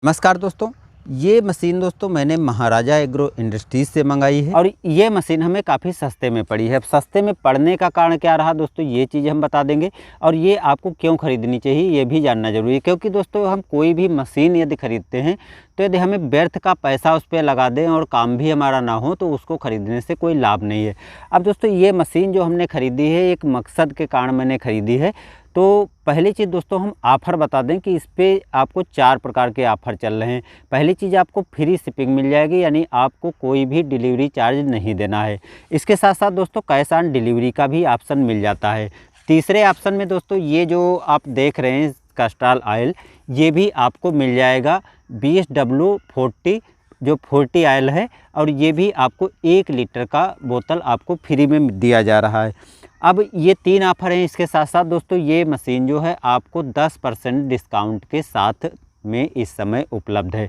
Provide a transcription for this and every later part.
नमस्कार दोस्तों, ये मशीन दोस्तों मैंने महाराजा एग्रो इंडस्ट्रीज़ से मंगाई है और ये मशीन हमें काफ़ी सस्ते में पड़ी है। अब सस्ते में पड़ने का कारण क्या रहा दोस्तों, ये चीज़ हम बता देंगे और ये आपको क्यों ख़रीदनी चाहिए ये भी जानना ज़रूरी है। क्योंकि दोस्तों हम कोई भी मशीन यदि ख़रीदते हैं तो यदि हमें व्यर्थ का पैसा उस पर लगा दें और काम भी हमारा ना हो तो उसको ख़रीदने से कोई लाभ नहीं है। अब दोस्तों ये मशीन जो हमने ख़रीदी है एक मकसद के कारण मैंने ख़रीदी है। तो पहली चीज़ दोस्तों हम ऑफ़र बता दें कि इस पे आपको 4 प्रकार के ऑफ़र चल रहे हैं। पहली चीज़ आपको फ्री शिपिंग मिल जाएगी, यानी आपको कोई भी डिलीवरी चार्ज नहीं देना है। इसके साथ साथ दोस्तों कैश ऑन डिलीवरी का भी ऑप्शन मिल जाता है। तीसरे ऑप्शन में दोस्तों ये जो आप देख रहे हैं कैस्ट्रॉल ऑयल, ये भी आपको मिल जाएगा BSW40 जो 40 ऑयल है, और ये भी आपको 1 लीटर का बोतल आपको फ्री में दिया जा रहा है। अब ये 3 ऑफ़र हैं। इसके साथ साथ दोस्तों ये मशीन जो है आपको 10% डिस्काउंट के साथ में इस समय उपलब्ध है।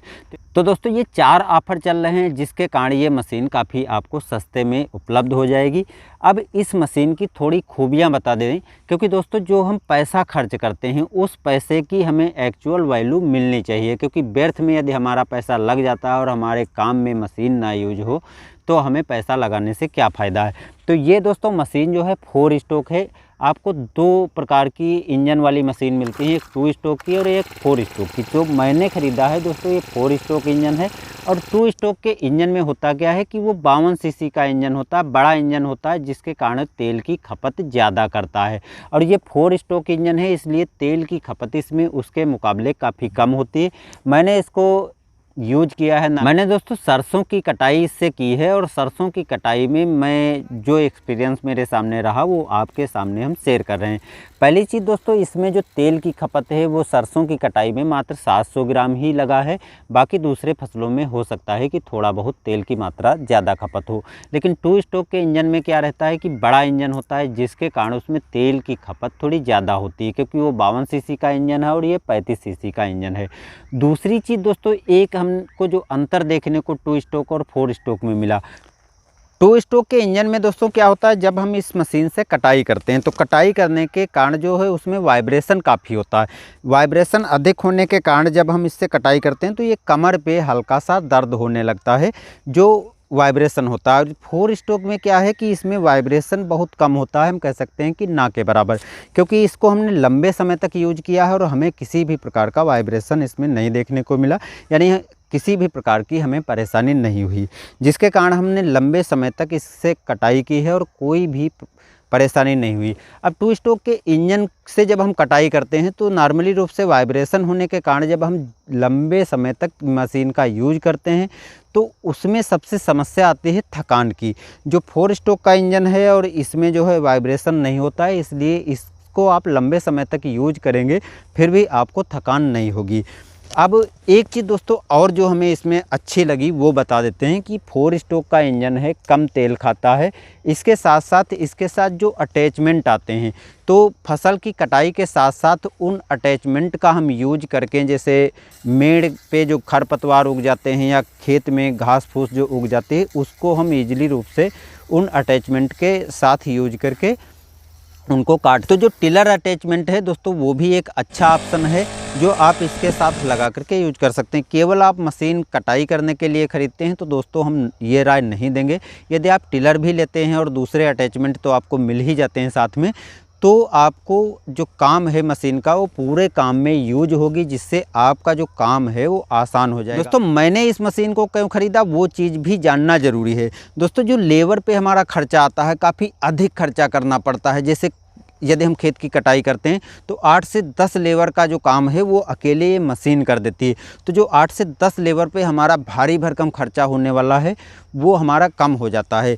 तो दोस्तों ये 4 ऑफ़र चल रहे हैं जिसके कारण ये मशीन काफ़ी आपको सस्ते में उपलब्ध हो जाएगी। अब इस मशीन की थोड़ी खूबियाँ बता दें, क्योंकि दोस्तों जो हम पैसा खर्च करते हैं उस पैसे की हमें एक्चुअल वैल्यू मिलनी चाहिए। क्योंकि व्यर्थ में यदि हमारा पैसा लग जाता है और हमारे काम में मशीन ना यूज हो तो हमें पैसा लगाने से क्या फ़ायदा है। तो ये दोस्तों मशीन जो है 4 स्ट्रोक है। आपको 2 प्रकार की इंजन वाली मशीन मिलती है, एक 2 स्ट्रोक की और एक 4 स्ट्रोक की। जो मैंने ख़रीदा है दोस्तों ये 4 स्ट्रोक इंजन है। और 2 स्ट्रोक के इंजन में होता क्या है कि वो 52 सीसी का इंजन होता है, बड़ा इंजन होता है, जिसके कारण तेल की खपत ज़्यादा करता है। और ये 4 स्ट्रोक इंजन है, इसलिए तेल की खपत इसमें उसके मुकाबले काफ़ी कम होती है। मैंने इसको यूज किया है ना, मैंने दोस्तों सरसों की कटाई इससे की है, और सरसों की कटाई में मैं जो एक्सपीरियंस मेरे सामने रहा वो आपके सामने हम शेयर कर रहे हैं। पहली चीज़ दोस्तों इसमें जो तेल की खपत है वो सरसों की कटाई में मात्र 700 ग्राम ही लगा है। बाकी दूसरे फसलों में हो सकता है कि थोड़ा बहुत तेल की मात्रा ज़्यादा खपत हो। लेकिन 2 स्ट्रोक के इंजन में क्या रहता है कि बड़ा इंजन होता है, जिसके कारण उसमें तेल की खपत थोड़ी ज़्यादा होती है, क्योंकि वो 52 सीसी का इंजन है और ये 35 सीसी का इंजन है। दूसरी चीज़ दोस्तों एक हमको जो अंतर देखने को 2 स्ट्रोक और 4 स्ट्रोक में मिला, 2 स्ट्रोक के इंजन में दोस्तों क्या होता है, जब हम इस मशीन से कटाई करते हैं तो कटाई करने के कारण जो है उसमें वाइब्रेशन काफ़ी होता है। वाइब्रेशन अधिक होने के कारण जब हम इससे कटाई करते हैं तो ये कमर पे हल्का सा दर्द होने लगता है, जो वाइब्रेशन होता है। और 4 स्ट्रोक में क्या है कि इसमें वाइब्रेशन बहुत कम होता है, हम कह सकते हैं कि ना के बराबर, क्योंकि इसको हमने लंबे समय तक यूज किया है और हमें किसी भी प्रकार का वाइब्रेशन इसमें नहीं देखने को मिला, यानी किसी भी प्रकार की हमें परेशानी नहीं हुई, जिसके कारण हमने लंबे समय तक इससे कटाई की है और कोई भी परेशानी नहीं हुई। अब 2 स्ट्रोक के इंजन से जब हम कटाई करते हैं तो नॉर्मली रूप से वाइब्रेशन होने के कारण जब हम लंबे समय तक मशीन का यूज करते हैं तो उसमें सबसे समस्या आती है थकान की। जो 4 स्ट्रोक का इंजन है और इसमें जो है वाइब्रेशन नहीं होता है, इसलिए इसको आप लंबे समय तक यूज करेंगे फिर भी आपको थकान नहीं होगी। अब एक चीज़ दोस्तों और जो हमें इसमें अच्छी लगी वो बता देते हैं कि 4 स्ट्रोक का इंजन है, कम तेल खाता है। इसके साथ साथ इसके साथ जो अटैचमेंट आते हैं तो फसल की कटाई के साथ साथ उन अटैचमेंट का हम यूज करके, जैसे मेड़ पे जो खरपतवार उग जाते हैं या खेत में घास फूस जो उग जाते हैं उसको हम ईजिली रूप से उन अटैचमेंट के साथ यूज करके उनको काट। तो जो टिलर अटैचमेंट है दोस्तों वो भी एक अच्छा ऑप्शन है जो आप इसके साथ लगा करके यूज कर सकते हैं। केवल आप मशीन कटाई करने के लिए ख़रीदते हैं तो दोस्तों हम ये राय नहीं देंगे। यदि आप टिलर भी लेते हैं और दूसरे अटैचमेंट तो आपको मिल ही जाते हैं साथ में, तो आपको जो काम है मशीन का वो पूरे काम में यूज होगी, जिससे आपका जो काम है वो आसान हो जाएगा। दोस्तों मैंने इस मशीन को क्यों ख़रीदा वो चीज़ भी जानना ज़रूरी है। दोस्तों जो लेबर पे हमारा खर्चा आता है काफ़ी अधिक खर्चा करना पड़ता है। जैसे यदि हम खेत की कटाई करते हैं तो 8 से 10 लेबर का जो काम है वो अकेले ये मशीन कर देती है। तो जो 8 से 10 लेबर पे हमारा भारी भरकम खर्चा होने वाला है वो हमारा कम हो जाता है।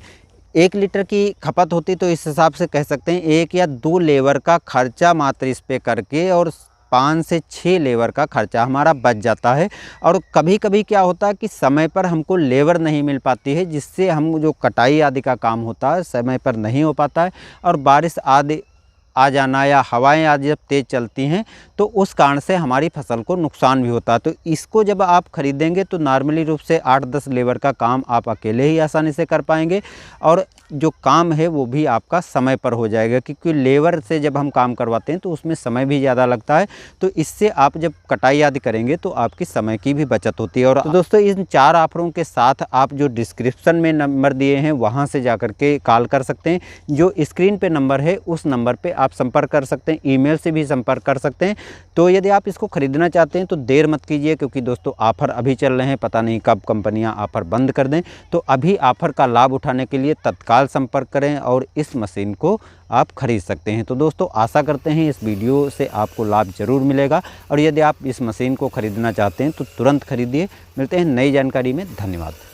1 लीटर की खपत होती तो इस हिसाब से कह सकते हैं 1 या 2 लेबर का खर्चा मात्र इस पे करके और 5 से 6 लेबर का खर्चा हमारा बच जाता है। और कभी कभी क्या होता है कि समय पर हमको लेबर नहीं मिल पाती है, जिससे हम जो कटाई आदि का काम होता है समय पर नहीं हो पाता है, और बारिश आदि आ जाना या हवाएं आज जब तेज़ चलती हैं तो उस कारण से हमारी फसल को नुकसान भी होता है। तो इसको जब आप ख़रीदेंगे तो नॉर्मली रूप से 8-10 लेबर का काम आप अकेले ही आसानी से कर पाएंगे और जो काम है वो भी आपका समय पर हो जाएगा, क्योंकि लेबर से जब हम काम करवाते हैं तो उसमें समय भी ज़्यादा लगता है। तो इससे आप जब कटाई आदि करेंगे तो आपकी समय की भी बचत होती है। और तो दोस्तों इन 4 ऑफरों के साथ आप जो डिस्क्रिप्शन में नंबर दिए हैं वहाँ से जा कर के कॉल कर सकते हैं। जो स्क्रीन पे नंबर है उस नंबर पे आप संपर्क कर सकते हैं, ईमेल से भी संपर्क कर सकते हैं। तो यदि आप इसको ख़रीदना चाहते हैं तो देर मत कीजिए, क्योंकि दोस्तों ऑफ़र अभी चल रहे हैं, पता नहीं कब कंपनियां ऑफ़र बंद कर दें। तो अभी ऑफ़र का लाभ उठाने के लिए तत्काल संपर्क करें और इस मशीन को आप ख़रीद सकते हैं। तो दोस्तों आशा करते हैं इस वीडियो से आपको लाभ ज़रूर मिलेगा और यदि आप इस मशीन को ख़रीदना चाहते हैं तो तुरंत ख़रीदिए। मिलते हैं नई जानकारी में, धन्यवाद।